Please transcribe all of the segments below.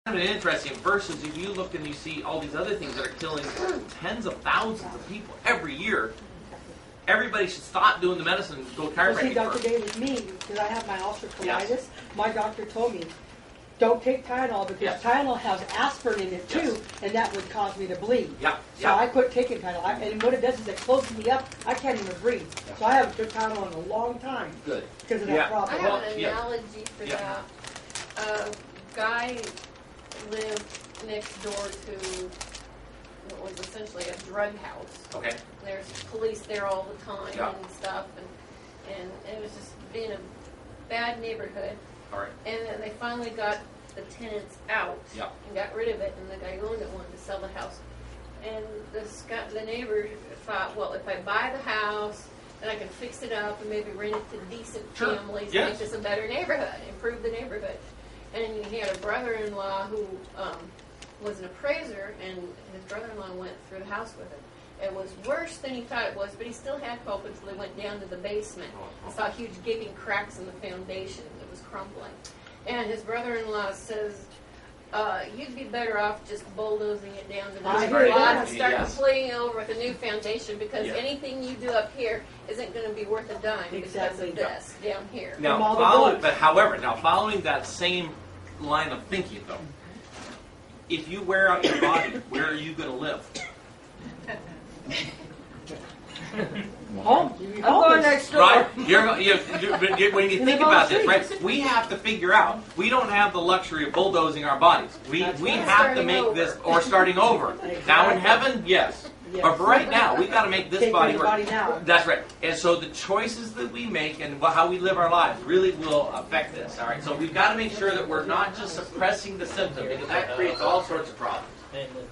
Kind of interesting versus if you look and you see all these other things that are killing tens of thousands of people every year. Everybody should stop doing the medicine and go chiropractic. See, Dr. David, me, because I have my ulcerative colitis, my doctor told me, don't take Tylenol because Tylenol has aspirin in it too, and that would cause me to bleed. So I quit taking Tylenol. And what it does is it closes me up. I can't even breathe. So I haven't took Tylenol in a long time. Good. Because of that problem. I have an analogy for that. A guy lived next door to what was essentially a drug house. Okay. There's police there all the time and stuff, and it was just being a bad neighborhood. All right. And then they finally got the tenants out and got rid of it, and the guy who owned it wanted to sell the house. And the neighbor thought, well, if I buy the house, then I can fix it up and maybe rent it to decent families, make this a better neighborhood, improve the neighborhood. And he had a brother-in-law who was an appraiser, and his brother-in-law went through the house with him. It was worse than he thought it was, but he still had hope until they went down to the basement and saw huge gaping cracks in the foundation. It was crumbling. And his brother-in-law says, you'd be better off just bulldozing it down to the lot and start completing it over with a new foundation, because anything you do up here isn't going to be worth a dime because of this down here. Now, following that same line of thinking, though, if you wear out your body, where are you going to live? Home. I'm going next door. Right? When you think about this, right? We have to figure out. We don't have the luxury of bulldozing our bodies. We have to make this, or starting over. Now in heaven, yes. But for right now, we've got to make this body work. That's right. And so the choices that we make and how we live our lives really will affect this. All right. So we've got to make sure that we're not just suppressing the symptom, because that creates all sorts of problems.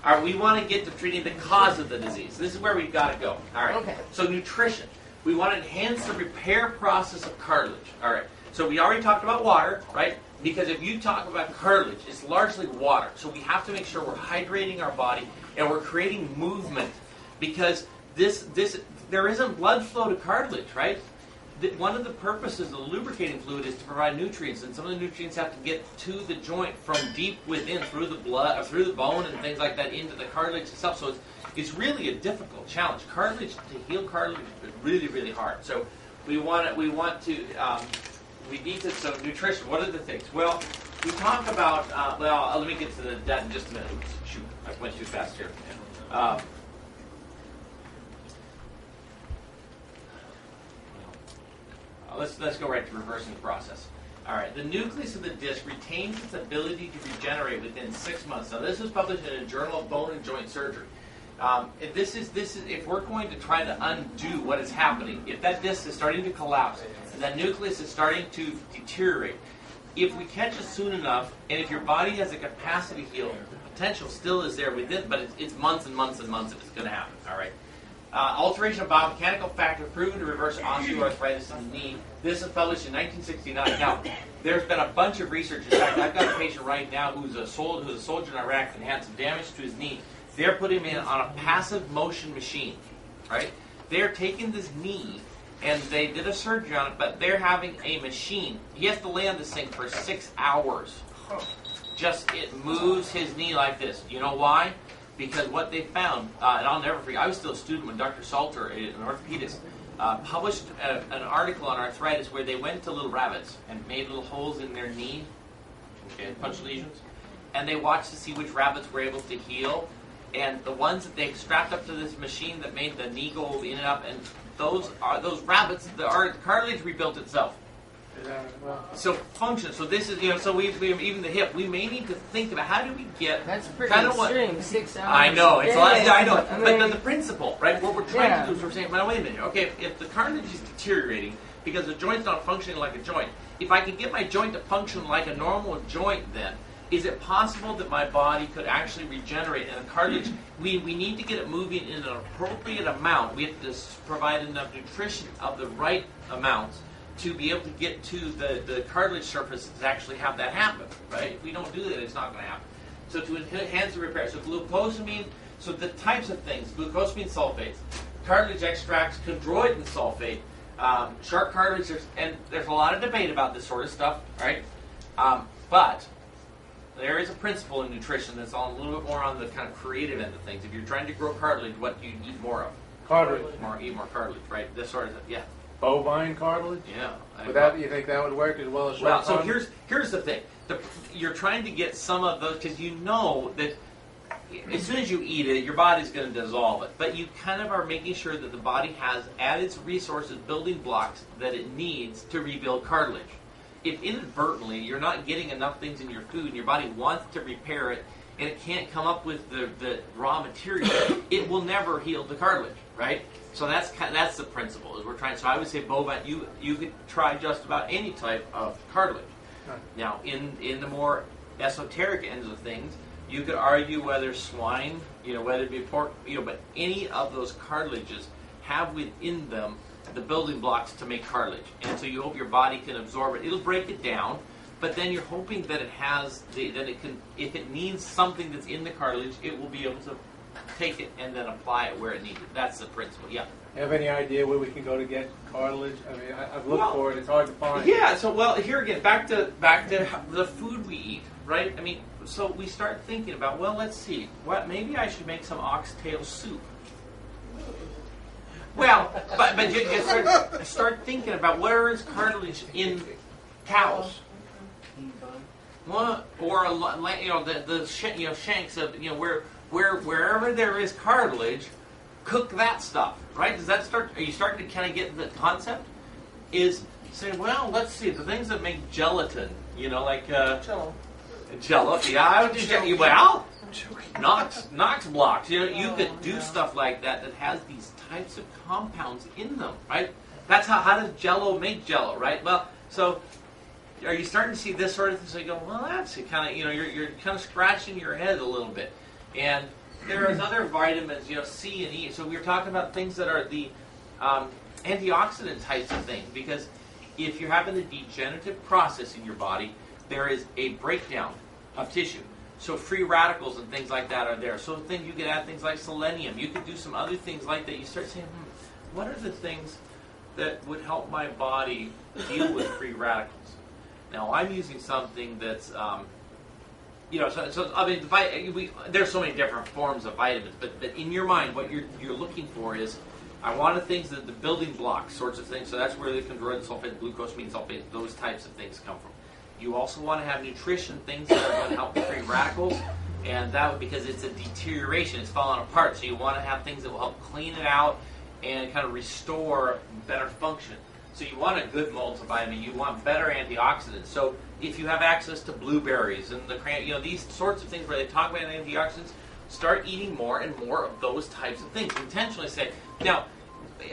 All right, we want to get to treating the cause of the disease. This is where we've got to go. All right. Okay. So nutrition. We want to enhance the repair process of cartilage. All right. So we already talked about water, right? Because if you talk about cartilage, it's largely water. So we have to make sure we're hydrating our body and we're creating movement, because there isn't blood flow to cartilage, right? One of the purposes of the lubricating fluid is to provide nutrients, and some of the nutrients have to get to the joint from deep within, through the blood, or through the bone, and things like that, into the cartilage itself. So it's really a difficult challenge. Cartilage, to heal cartilage, is really, really hard. So we need to. So nutrition. What are the things? Well, we talk about. Let me get to that in just a minute. Shoot, I went too fast here. Let's go right to reversing the process. All right, the nucleus of the disc retains its ability to regenerate within 6 months. Now, this was published in a Journal of Bone and Joint Surgery. If we're going to try to undo what is happening, if that disc is starting to collapse and that nucleus is starting to deteriorate, if we catch it soon enough, and if your body has a capacity to heal, the potential still is there within, but it's months and months and months if it's going to happen. All right. Alteration of biomechanical factor proven to reverse osteoarthritis in the knee. This is published in 1969. Now, there's been a bunch of research. In fact, I've got a patient right now who's a soldier in Iraq and had some damage to his knee. They're putting him on a passive motion machine, right? They're taking this knee, and they did a surgery on it, but they're having a machine. He has to lay on this thing for 6 hours. It moves his knee like this. You know why? Because what they found, and I'll never forget, I was still a student when Dr. Salter, an orthopedist, published an article on arthritis where they went to little rabbits and made little holes in their knee, punch lesions, and they watched to see which rabbits were able to heal, and the ones that they strapped up to this machine that made the knee go in and up, and those rabbits, the cartilage rebuilt itself. So function. So this is, so we even the hip. We may need to think about how do we get. That's pretty extreme. 6 hours. I know it's a lot. I know, but the principle, right? What we're trying to do is we're saying, well, wait a minute. Okay, if the cartilage is deteriorating because the joint's not functioning like a joint, if I can get my joint to function like a normal joint, then is it possible that my body could actually regenerate? And the cartilage, we need to get it moving in an appropriate amount. We have to provide enough nutrition of the right amounts to be able to get to the cartilage surface to actually have that happen, right? If we don't do that, it's not going to happen. So to enhance the repair, so glucosamine, so the types of things, glucosamine sulfates, cartilage extracts, chondroitin sulfate, shark cartilage, and there's a lot of debate about this sort of stuff, right? But there is a principle in nutrition that's a little bit more on the kind of creative end of things. If you're trying to grow cartilage, what do you eat more of? Cartilage. Eat more cartilage, right? This sort of, yeah. Bovine cartilage? Yeah. You think that would work as well as well, so here's the thing. You're trying to get some of those, because you know that as soon as you eat it, your body's going to dissolve it. But you kind of are making sure that the body has, at its resources, building blocks that it needs to rebuild cartilage. If inadvertently you're not getting enough things in your food and your body wants to repair it and it can't come up with the raw material, it will never heal the cartilage, right? So that's the principle. Is we're trying. So I would say bovine. You could try just about any type of cartilage. Now, in the more esoteric ends of things, you could argue whether swine, whether it be pork, but any of those cartilages have within them the building blocks to make cartilage. And so you hope your body can absorb it. It'll break it down, but then you're hoping that it has, that it can, if it needs something that's in the cartilage, it will be able to take it and then apply it where it needs it. That's the principle, yeah. Have any idea where we can go to get cartilage? I mean, I've looked for it. It's hard to find. Yeah. So, here again, back to the food we eat, right? I mean, so we start thinking about, well, let's see, maybe I should make some oxtail soup. Well, but you start thinking about where is cartilage in cows. Well, or the shanks of wherever there is cartilage, cook that stuff, right? Does that start? Are you starting to kind of get the concept? Is say, well, let's see the things that make gelatin. Like Jello. Yeah, I would do. Well, Knox blocks. You could do stuff like that has these types of compounds in them, right? That's how does Jello make Jello, right? Well, so are you starting to see this sort of thing? So you go, well, that's kind of you're kind of scratching your head a little bit, and there's other vitamins, C and E. So we were talking about things that are the antioxidant types of things, because if you're having a degenerative process in your body, there is a breakdown of tissue. So free radicals and things like that are there. So then you could add things like selenium. You could do some other things like that. You start saying, what are the things that would help my body deal with free radicals? Now, I'm using something that's, so I mean, there's so many different forms of vitamins, but in your mind, what you're looking for is, I wanted things that the building blocks sorts of things. So that's where the chondroitin sulfate, glucosamine sulfate, those types of things come from. You also want to have nutrition, things that are going to help with free radicals, and that would, because it's a deterioration, it's falling apart. So you want to have things that will help clean it out and kind of restore better function. So you want a good multivitamin. You want better antioxidants. So if you have access to blueberries and these sorts of things where they talk about antioxidants, start eating more and more of those types of things. Intentionally say, now,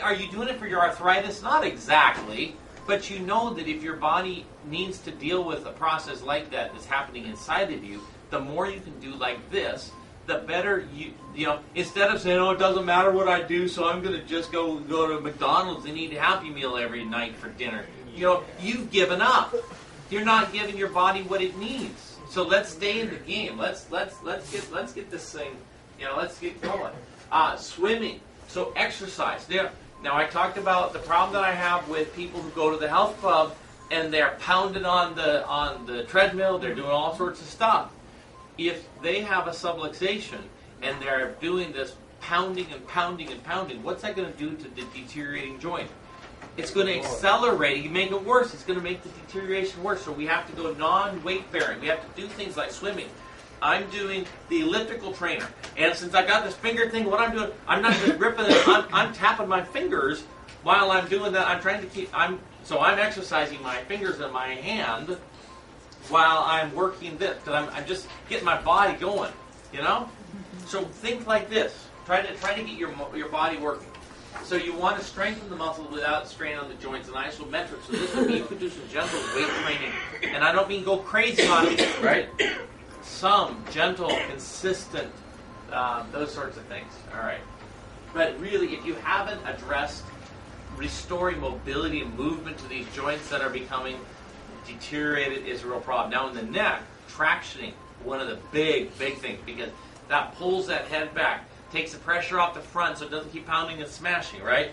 are you doing it for your arthritis? Not exactly. But you know that if your body needs to deal with a process like that that's happening inside of you, the more you can do like this, the better instead of saying, it doesn't matter what I do, so I'm going to just go to McDonald's and eat a Happy Meal every night for dinner. You've given up. You're not giving your body what it needs. So let's stay in the game. Let's get this thing, let's get going. Swimming. So exercise. Now, I talked about the problem that I have with people who go to the health club and they're pounding on the treadmill, they're doing all sorts of stuff. If they have a subluxation and they're doing this pounding and pounding and pounding, what's that going to do to the deteriorating joint? It's going to accelerate, you make it worse, it's going to make the deterioration worse. So we have to go non-weight bearing. We have to do things like swimming. I'm doing the elliptical trainer. And since I got this finger thing, what I'm doing, I'm not just ripping it, I'm tapping my fingers while I'm doing that. I'm trying to keep, I'm exercising my fingers and my hand while I'm working this, because I'm just getting my body going, So think like this. Try to get your body working. So you want to strengthen the muscles without strain on the joints and isometric. So this would be, you could do some gentle weight training. And I don't mean go crazy on it, right? Some gentle, consistent, those sorts of things. All right. But really, if you haven't addressed restoring mobility and movement to these joints that are becoming deteriorated, is a real problem. Now in the neck, tractioning, one of the big things, because that pulls that head back, takes the pressure off the front so it doesn't keep pounding and smashing, right?